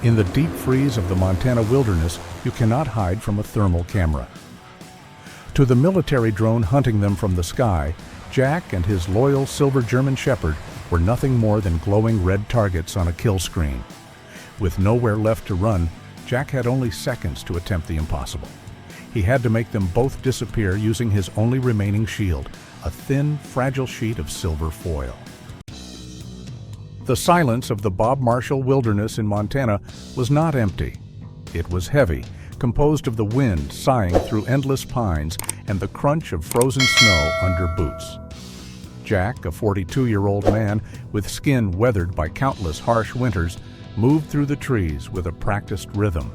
In the deep freeze of the Montana wilderness, you cannot hide from a thermal camera. To the military drone hunting them from the sky, Jack and his loyal silver German Shepherd were nothing more than glowing red targets on a kill screen. With nowhere left to run, Jack had only seconds to attempt the impossible. He had to make them both disappear using his only remaining shield, a thin, fragile sheet of silver foil. The silence of the Bob Marshall wilderness in Montana was not empty. It was heavy, composed of the wind sighing through endless pines and the crunch of frozen snow under boots. Jack, a 42-year-old man with skin weathered by countless harsh winters, moved through the trees with a practiced rhythm.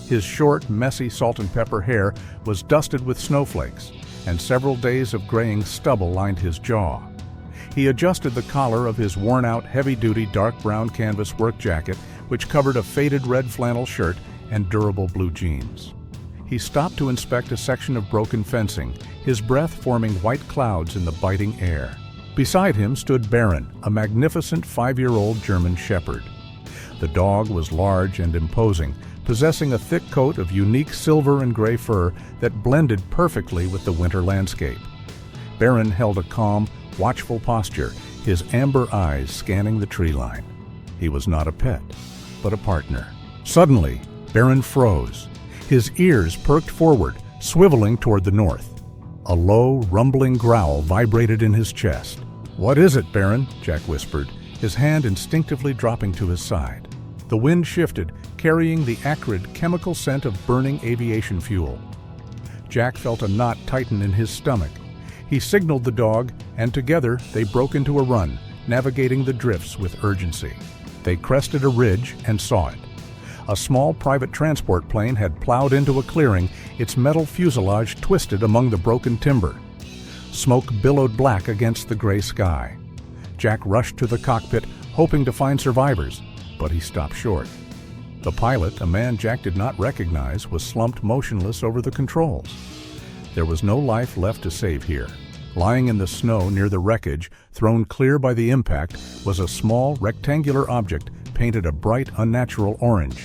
His short, messy salt and pepper hair was dusted with snowflakes, and several days of graying stubble lined his jaw. He adjusted the collar of his worn-out, heavy-duty dark brown canvas work jacket, which covered a faded red flannel shirt and durable blue jeans. He stopped to inspect a section of broken fencing, his breath forming white clouds in the biting air. Beside him stood Baron, a magnificent 5-year-old German Shepherd. The dog was large and imposing, possessing a thick coat of unique silver and gray fur that blended perfectly with the winter landscape. Baron held a calm, watchful posture, his amber eyes scanning the tree line. He was not a pet, but a partner. Suddenly, Baron froze. His ears perked forward, swiveling toward the north. A low, rumbling growl vibrated in his chest. "What is it, Baron?" Jack whispered, his hand instinctively dropping to his side. The wind shifted, carrying the acrid, chemical scent of burning aviation fuel. Jack felt a knot tighten in his stomach. He signaled the dog, and together they broke into a run, navigating the drifts with urgency. They crested a ridge and saw it. A small private transport plane had plowed into a clearing, its metal fuselage twisted among the broken timber. Smoke billowed black against the gray sky. Jack rushed to the cockpit, hoping to find survivors, but he stopped short. The pilot, a man Jack did not recognize, was slumped motionless over the controls. There was no life left to save here. Lying in the snow near the wreckage, thrown clear by the impact, was a small, rectangular object painted a bright, unnatural orange.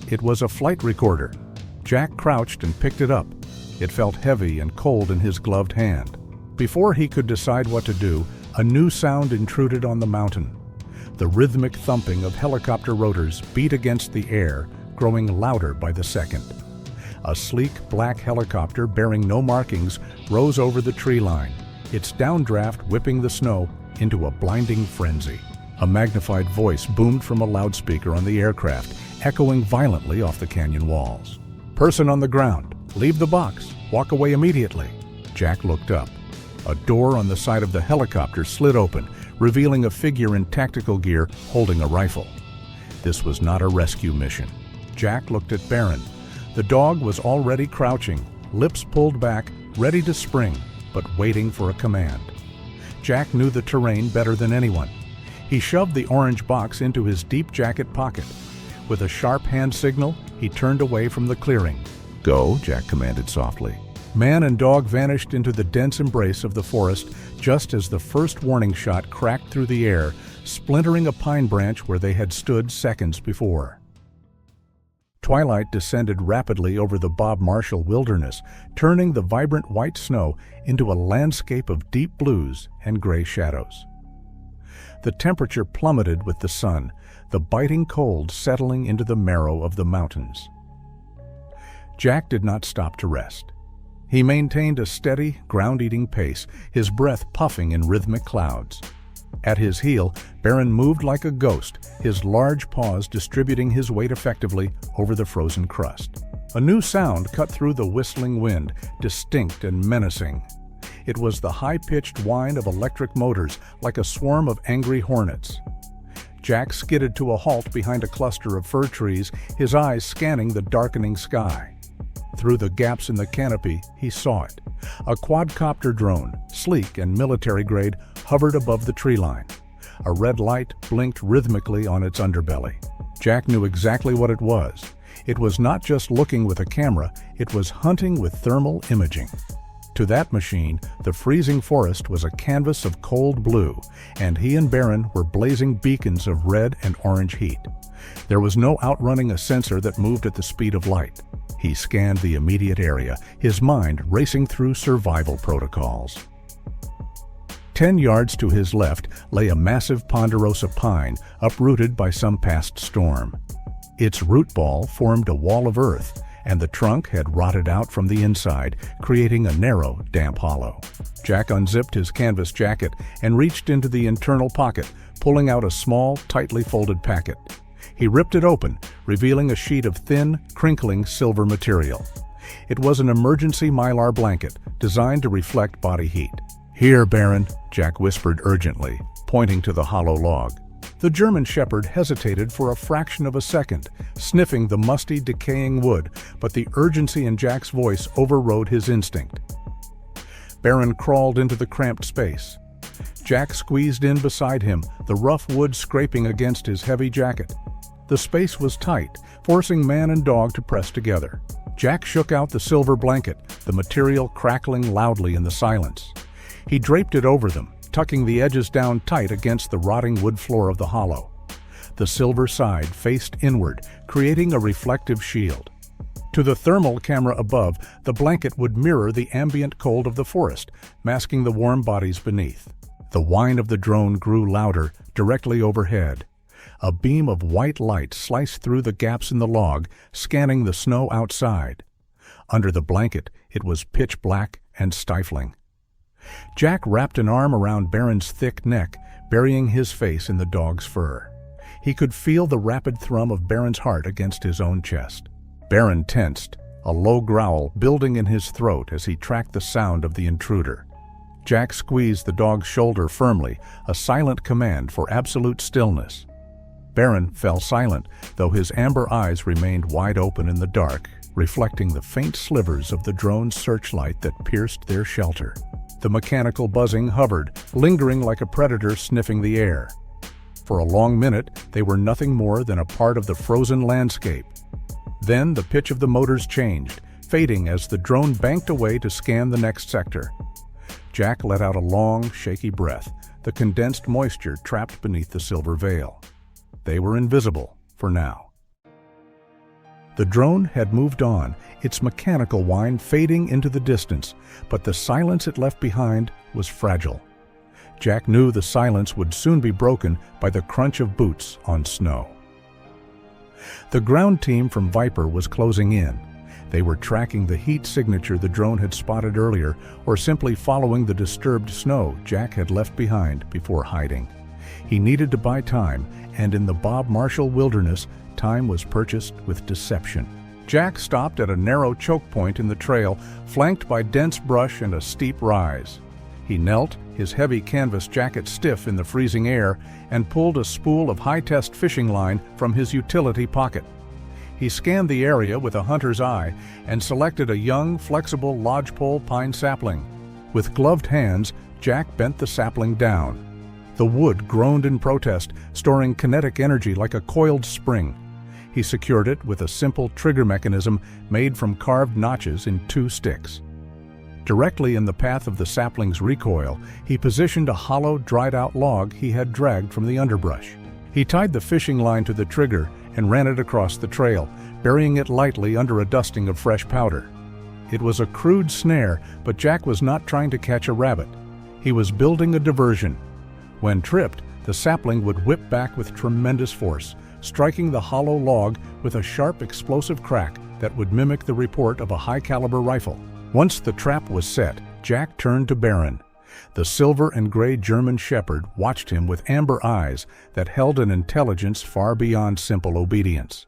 It was a flight recorder. Jack crouched and picked it up. It felt heavy and cold in his gloved hand. Before he could decide what to do, a new sound intruded on the mountain. The rhythmic thumping of helicopter rotors beat against the air, growing louder by the second. A sleek black helicopter bearing no markings rose over the tree line, its downdraft whipping the snow into a blinding frenzy. A magnified voice boomed from a loudspeaker on the aircraft, echoing violently off the canyon walls. "Person on the ground, leave the box, walk away immediately." Jack looked up. A door on the side of the helicopter slid open, revealing a figure in tactical gear holding a rifle. This was not a rescue mission. Jack looked at Baron. The dog was already crouching, lips pulled back, ready to spring, but waiting for a command. Jack knew the terrain better than anyone. He shoved the orange box into his deep jacket pocket. With a sharp hand signal, he turned away from the clearing. "Go," Jack commanded softly. Man and dog vanished into the dense embrace of the forest just as the first warning shot cracked through the air, splintering a pine branch where they had stood seconds before. Twilight descended rapidly over the Bob Marshall wilderness, turning the vibrant white snow into a landscape of deep blues and gray shadows. The temperature plummeted with the sun, the biting cold settling into the marrow of the mountains. Jack did not stop to rest. He maintained a steady, ground-eating pace, his breath puffing in rhythmic clouds. At his heel, Baron moved like a ghost, his large paws distributing his weight effectively over the frozen crust. A new sound cut through the whistling wind, distinct and menacing. It was the high-pitched whine of electric motors, like a swarm of angry hornets. Jack skidded to a halt behind a cluster of fir trees, his eyes scanning the darkening sky. Through the gaps in the canopy, he saw it. A quadcopter drone, sleek and military-grade, hovered above the tree line. A red light blinked rhythmically on its underbelly. Jack knew exactly what it was. It was not just looking with a camera, it was hunting with thermal imaging. To that machine, the freezing forest was a canvas of cold blue, and he and Baron were blazing beacons of red and orange heat. There was no outrunning a sensor that moved at the speed of light. He scanned the immediate area, his mind racing through survival protocols. 10 yards to his left lay a massive ponderosa pine uprooted by some past storm. Its root ball formed a wall of earth, and the trunk had rotted out from the inside, creating a narrow, damp hollow. Jack unzipped his canvas jacket and reached into the internal pocket, pulling out a small, tightly folded packet. He ripped it open, revealing a sheet of thin, crinkling silver material. It was an emergency mylar blanket designed to reflect body heat. "Here, Baron," Jack whispered urgently, pointing to the hollow log. The German Shepherd hesitated for a fraction of a second, sniffing the musty, decaying wood, but the urgency in Jack's voice overrode his instinct. Baron crawled into the cramped space. Jack squeezed in beside him, the rough wood scraping against his heavy jacket. The space was tight, forcing man and dog to press together. Jack shook out the silver blanket, the material crackling loudly in the silence. He draped it over them, tucking the edges down tight against the rotting wood floor of the hollow. The silver side faced inward, creating a reflective shield. To the thermal camera above, the blanket would mirror the ambient cold of the forest, masking the warm bodies beneath. The whine of the drone grew louder, directly overhead. A beam of white light sliced through the gaps in the log, scanning the snow outside. Under the blanket, it was pitch black and stifling. Jack wrapped an arm around Baron's thick neck, burying his face in the dog's fur. He could feel the rapid thrum of Baron's heart against his own chest. Baron tensed, a low growl building in his throat as he tracked the sound of the intruder. Jack squeezed the dog's shoulder firmly, a silent command for absolute stillness. Baron fell silent, though his amber eyes remained wide open in the dark, reflecting the faint slivers of the drone's searchlight that pierced their shelter. The mechanical buzzing hovered, lingering like a predator sniffing the air. For a long minute, they were nothing more than a part of the frozen landscape. Then the pitch of the motors changed, fading as the drone banked away to scan the next sector. Jack let out a long, shaky breath, the condensed moisture trapped beneath the silver veil. They were invisible, for now. The drone had moved on, its mechanical whine fading into the distance, but the silence it left behind was fragile. Jack knew the silence would soon be broken by the crunch of boots on snow. The ground team from Viper was closing in. They were tracking the heat signature the drone had spotted earlier, or simply following the disturbed snow Jack had left behind before hiding. He needed to buy time, and in the Bob Marshall wilderness, time was purchased with deception. Jack stopped at a narrow choke point in the trail, flanked by dense brush and a steep rise. He knelt, his heavy canvas jacket stiff in the freezing air, and pulled a spool of high-test fishing line from his utility pocket. He scanned the area with a hunter's eye and selected a young, flexible lodgepole pine sapling. With gloved hands, Jack bent the sapling down. The wood groaned in protest, storing kinetic energy like a coiled spring. He secured it with a simple trigger mechanism made from carved notches in 2 sticks. Directly in the path of the sapling's recoil, he positioned a hollow, dried-out log he had dragged from the underbrush. He tied the fishing line to the trigger and ran it across the trail, burying it lightly under a dusting of fresh powder. It was a crude snare, but Jack was not trying to catch a rabbit. He was building a diversion. When tripped, the sapling would whip back with tremendous force, striking the hollow log with a sharp explosive crack that would mimic the report of a high-caliber rifle. Once the trap was set, Jack turned to Baron. The silver and gray German Shepherd watched him with amber eyes that held an intelligence far beyond simple obedience.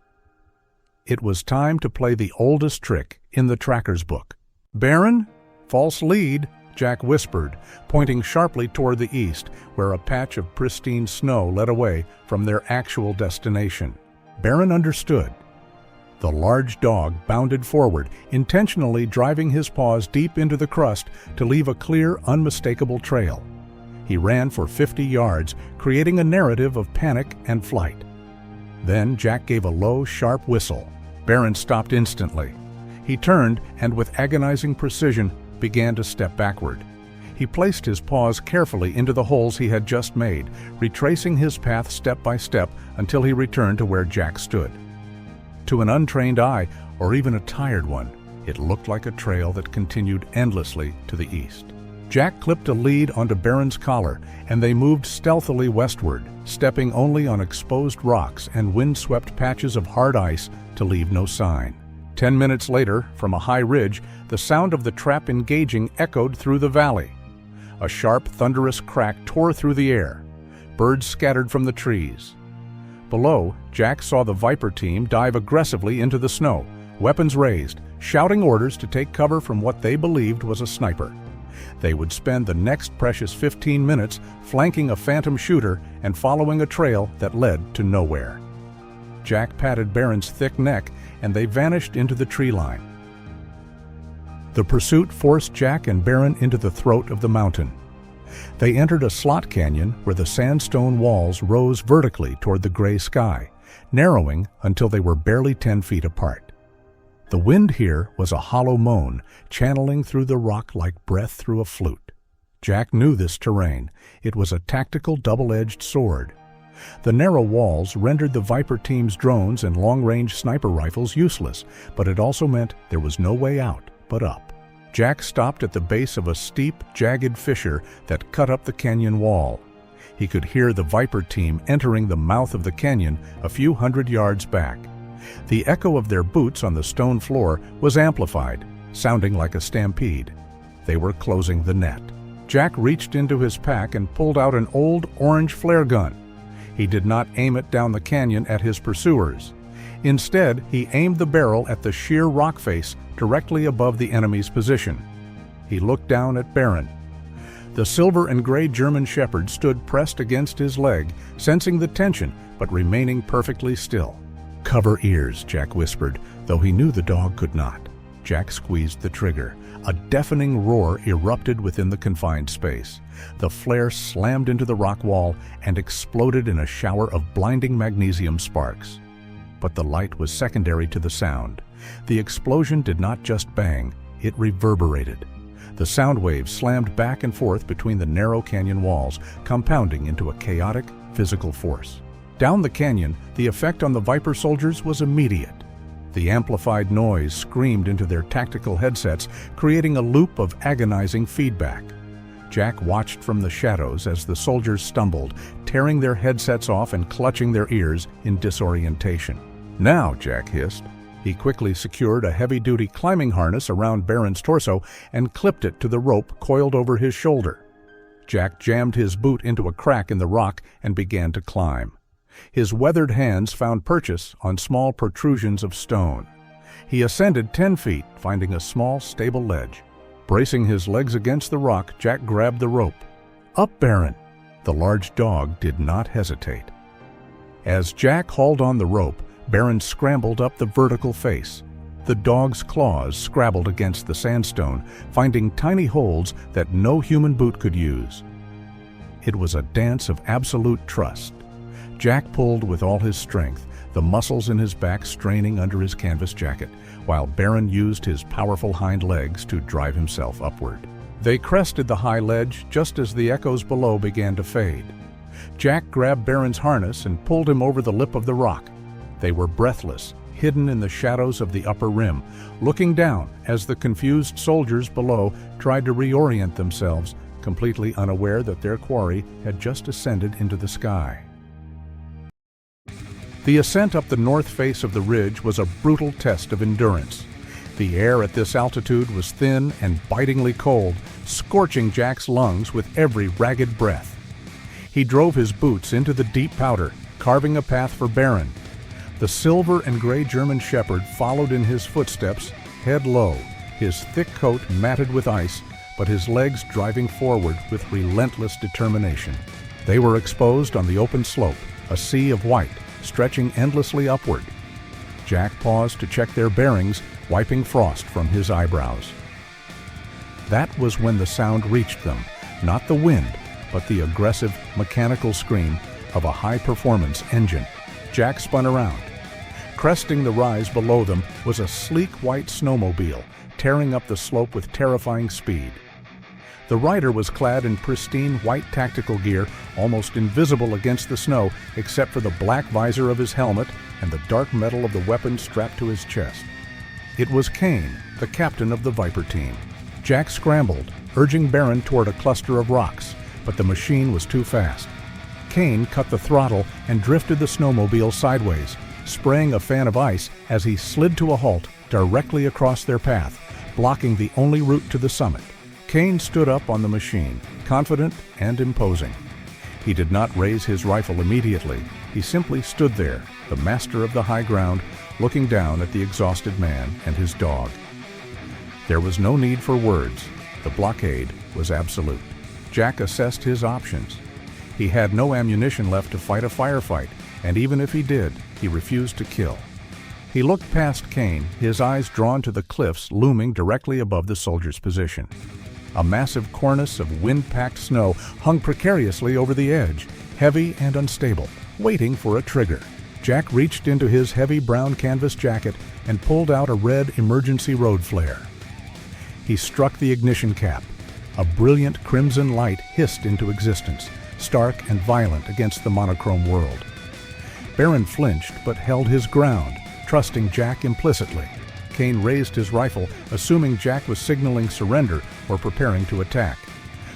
It was time to play the oldest trick in the tracker's book. "Baron? False lead," Jack whispered, pointing sharply toward the east, where a patch of pristine snow led away from their actual destination. Baron understood. The large dog bounded forward, intentionally driving his paws deep into the crust to leave a clear, unmistakable trail. He ran for 50 yards, creating a narrative of panic and flight. Then Jack gave a low, sharp whistle. Baron stopped instantly. He turned and, with agonizing precision, began to step backward. He placed his paws carefully into the holes he had just made, retracing his path step by step until he returned to where Jack stood. To an untrained eye, or even a tired one, it looked like a trail that continued endlessly to the east. Jack clipped a lead onto Baron's collar, and they moved stealthily westward, stepping only on exposed rocks and wind-swept patches of hard ice to leave no sign. 10 minutes later, from a high ridge, the sound of the trap engaging echoed through the valley. A sharp, thunderous crack tore through the air. Birds scattered from the trees. Below, Jack saw the Viper team dive aggressively into the snow, weapons raised, shouting orders to take cover from what they believed was a sniper. They would spend the next precious 15 minutes flanking a phantom shooter and following a trail that led to nowhere. Jack patted Baron's thick neck, and they vanished into the tree line. The pursuit forced Jack and Baron into the throat of the mountain. They entered a slot canyon where the sandstone walls rose vertically toward the gray sky, narrowing until they were barely 10 feet apart. The wind here was a hollow moan, channeling through the rock like breath through a flute. Jack knew this terrain. It was a tactical double-edged sword. The narrow walls rendered the Viper team's drones and long-range sniper rifles useless, but it also meant there was no way out but up. Jack stopped at the base of a steep, jagged fissure that cut up the canyon wall. He could hear the Viper team entering the mouth of the canyon a few hundred yards back. The echo of their boots on the stone floor was amplified, sounding like a stampede. They were closing the net. Jack reached into his pack and pulled out an old orange flare gun. He did not aim it down the canyon at his pursuers. Instead, he aimed the barrel at the sheer rock face directly above the enemy's position. He looked down at Baron. The silver and gray German shepherd stood pressed against his leg, sensing the tension but remaining perfectly still. "Cover ears," Jack whispered, though he knew the dog could not. Jack squeezed the trigger. A deafening roar erupted within the confined space. The flare slammed into the rock wall and exploded in a shower of blinding magnesium sparks. But the light was secondary to the sound. The explosion did not just bang, it reverberated. The sound waves slammed back and forth between the narrow canyon walls, compounding into a chaotic, physical force. Down the canyon, the effect on the Viper soldiers was immediate. The amplified noise screamed into their tactical headsets, creating a loop of agonizing feedback. Jack watched from the shadows as the soldiers stumbled, tearing their headsets off and clutching their ears in disorientation. "Now," Jack hissed. He quickly secured a heavy-duty climbing harness around Baron's torso and clipped it to the rope coiled over his shoulder. Jack jammed his boot into a crack in the rock and began to climb. His weathered hands found purchase on small protrusions of stone. He ascended 10 feet, finding a small, stable ledge. Bracing his legs against the rock, Jack grabbed the rope. "Up, Baron!" The large dog did not hesitate. As Jack hauled on the rope, Baron scrambled up the vertical face. The dog's claws scrabbled against the sandstone, finding tiny holes that no human boot could use. It was a dance of absolute trust. Jack pulled with all his strength, the muscles in his back straining under his canvas jacket, while Baron used his powerful hind legs to drive himself upward. They crested the high ledge just as the echoes below began to fade. Jack grabbed Baron's harness and pulled him over the lip of the rock. They were breathless, hidden in the shadows of the upper rim, looking down as the confused soldiers below tried to reorient themselves, completely unaware that their quarry had just ascended into the sky. The ascent up the north face of the ridge was a brutal test of endurance. The air at this altitude was thin and bitingly cold, scorching Jack's lungs with every ragged breath. He drove his boots into the deep powder, carving a path for Baron. The silver and gray German shepherd followed in his footsteps, head low, his thick coat matted with ice, but his legs driving forward with relentless determination. They were exposed on the open slope, a sea of white, stretching endlessly upward. Jack paused to check their bearings, wiping frost from his eyebrows. That was when the sound reached them, not the wind, but the aggressive, mechanical scream of a high-performance engine. Jack spun around. Cresting the rise below them was a sleek white snowmobile, tearing up the slope with terrifying speed. The rider was clad in pristine white tactical gear, almost invisible against the snow except for the black visor of his helmet and the dark metal of the weapon strapped to his chest. It was Kane, the captain of the Viper team. Jack scrambled, urging Barron toward a cluster of rocks, but the machine was too fast. Kane cut the throttle and drifted the snowmobile sideways, spraying a fan of ice as he slid to a halt directly across their path, blocking the only route to the summit. Kane stood up on the machine, confident and imposing. He did not raise his rifle immediately. He simply stood there, the master of the high ground, looking down at the exhausted man and his dog. There was no need for words. The blockade was absolute. Jack assessed his options. He had no ammunition left to fight a firefight, and even if he did, he refused to kill. He looked past Kane, his eyes drawn to the cliffs looming directly above the soldier's position. A massive cornice of wind-packed snow hung precariously over the edge, heavy and unstable, waiting for a trigger. Jack reached into his heavy brown canvas jacket and pulled out a red emergency road flare. He struck the ignition cap. A brilliant crimson light hissed into existence, stark and violent against the monochrome world. Barron flinched but held his ground, trusting Jack implicitly. Kane raised his rifle, assuming Jack was signaling surrender or preparing to attack.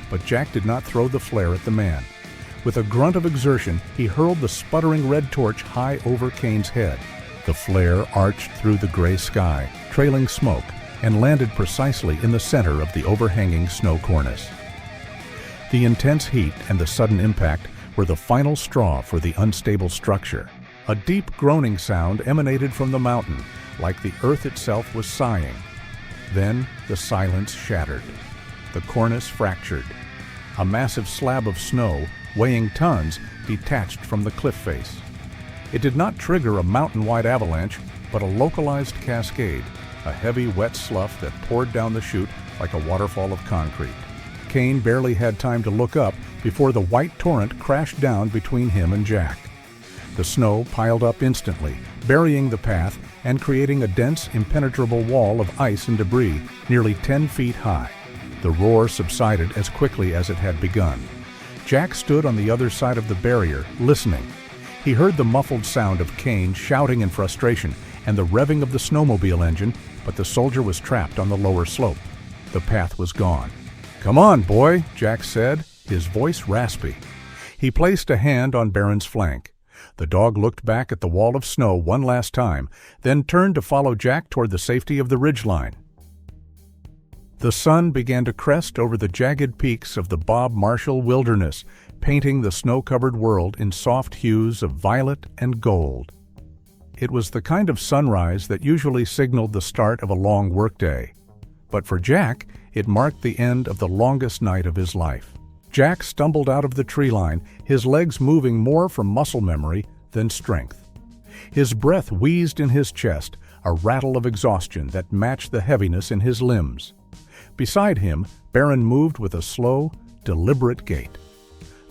But Jack did not throw the flare at the man. With a grunt of exertion, he hurled the sputtering red torch high over Kane's head. The flare arched through the gray sky, trailing smoke, and landed precisely in the center of the overhanging snow cornice. The intense heat and the sudden impact were the final straw for the unstable structure. A deep groaning sound emanated from the mountain, like the earth itself was sighing. Then the silence shattered. The cornice fractured. A massive slab of snow, weighing tons, detached from the cliff face. It did not trigger a mountain-wide avalanche, but a localized cascade, a heavy wet slough that poured down the chute like a waterfall of concrete. Kane barely had time to look up before the white torrent crashed down between him and Jack. The snow piled up instantly, burying the path and creating a dense, impenetrable wall of ice and debris nearly 10 feet high. The roar subsided as quickly as it had begun. Jack stood on the other side of the barrier, listening. He heard the muffled sound of Kane shouting in frustration and the revving of the snowmobile engine, but the soldier was trapped on the lower slope. The path was gone. "Come on, boy," Jack said, his voice raspy. He placed a hand on Barron's flank. The dog looked back at the wall of snow one last time, then turned to follow Jack toward the safety of the ridgeline. The sun began to crest over the jagged peaks of the Bob Marshall Wilderness, painting the snow-covered world in soft hues of violet and gold. It was the kind of sunrise that usually signaled the start of a long workday. But for Jack, it marked the end of the longest night of his life. Jack stumbled out of the tree line, his legs moving more from muscle memory than strength. His breath wheezed in his chest, a rattle of exhaustion that matched the heaviness in his limbs. Beside him, Barron moved with a slow, deliberate gait.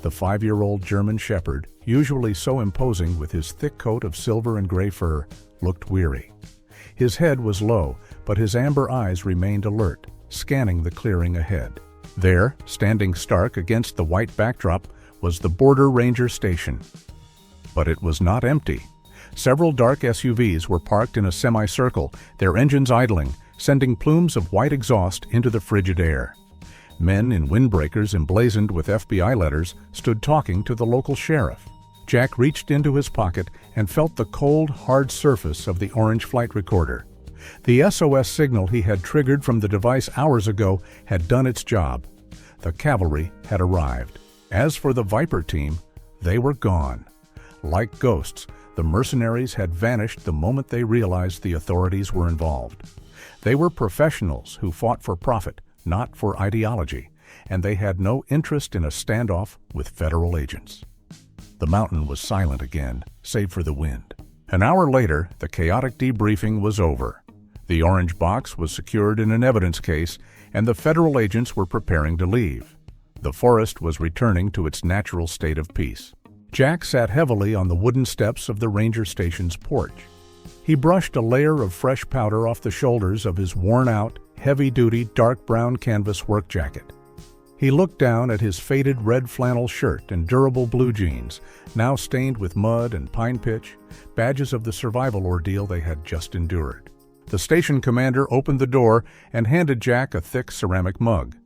The 5-year-old German shepherd, usually so imposing with his thick coat of silver and gray fur, looked weary. His head was low, but his amber eyes remained alert, scanning the clearing ahead. There, standing stark against the white backdrop, was the Border Ranger Station. But it was not empty. Several dark SUVs were parked in a semicircle, their engines idling, sending plumes of white exhaust into the frigid air. Men in windbreakers emblazoned with FBI letters stood talking to the local sheriff. Jack reached into his pocket and felt the cold, hard surface of the orange flight recorder. The SOS signal he had triggered from the device hours ago had done its job. The cavalry had arrived. As for the Viper team, they were gone. Like ghosts, the mercenaries had vanished the moment they realized the authorities were involved. They were professionals who fought for profit, not for ideology, and they had no interest in a standoff with federal agents. The mountain was silent again, save for the wind. An hour later, the chaotic debriefing was over. The orange box was secured in an evidence case, and the federal agents were preparing to leave. The forest was returning to its natural state of peace. Jack sat heavily on the wooden steps of the ranger station's porch. He brushed a layer of fresh powder off the shoulders of his worn-out, heavy-duty dark brown canvas work jacket. He looked down at his faded red flannel shirt and durable blue jeans, now stained with mud and pine pitch, badges of the survival ordeal they had just endured. The station commander opened the door and handed Jack a thick ceramic mug.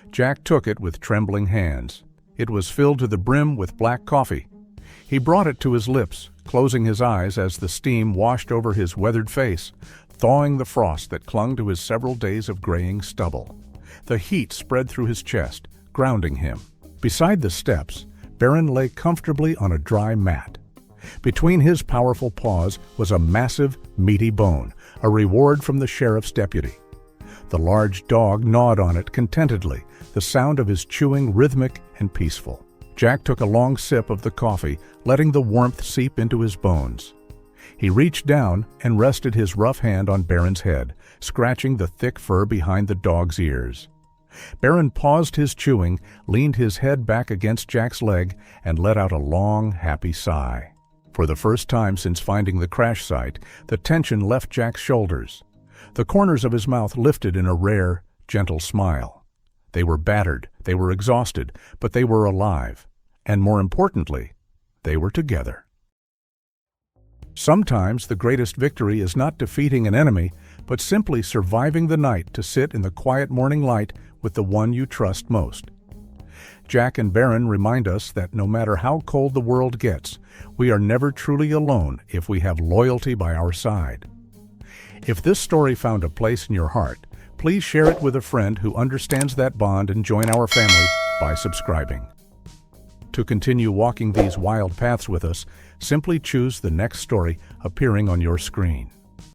Jack took it with trembling hands. It was filled to the brim with black coffee. He brought it to his lips, closing his eyes as the steam washed over his weathered face, thawing the frost that clung to his several days of graying stubble. The heat spread through his chest, grounding him. Beside the steps, Baron lay comfortably on a dry mat. Between his powerful paws was a massive, meaty bone, a reward from the sheriff's deputy. The large dog gnawed on it contentedly, the sound of his chewing rhythmic and peaceful. Jack took a long sip of the coffee, letting the warmth seep into his bones. He reached down and rested his rough hand on Baron's head, scratching the thick fur behind the dog's ears. Baron paused his chewing, leaned his head back against Jack's leg, and let out a long, happy sigh. For the first time since finding the crash site, the tension left Jack's shoulders. The corners of his mouth lifted in a rare, gentle smile. They were battered, they were exhausted, but they were alive. And more importantly, they were together. Sometimes the greatest victory is not defeating an enemy, but simply surviving the night to sit in the quiet morning light with the one you trust most. Jack and Baron remind us that no matter how cold the world gets, we are never truly alone if we have loyalty by our side. If this story found a place in your heart, please share it with a friend who understands that bond and join our family by subscribing. To continue walking these wild paths with us, simply choose the next story appearing on your screen.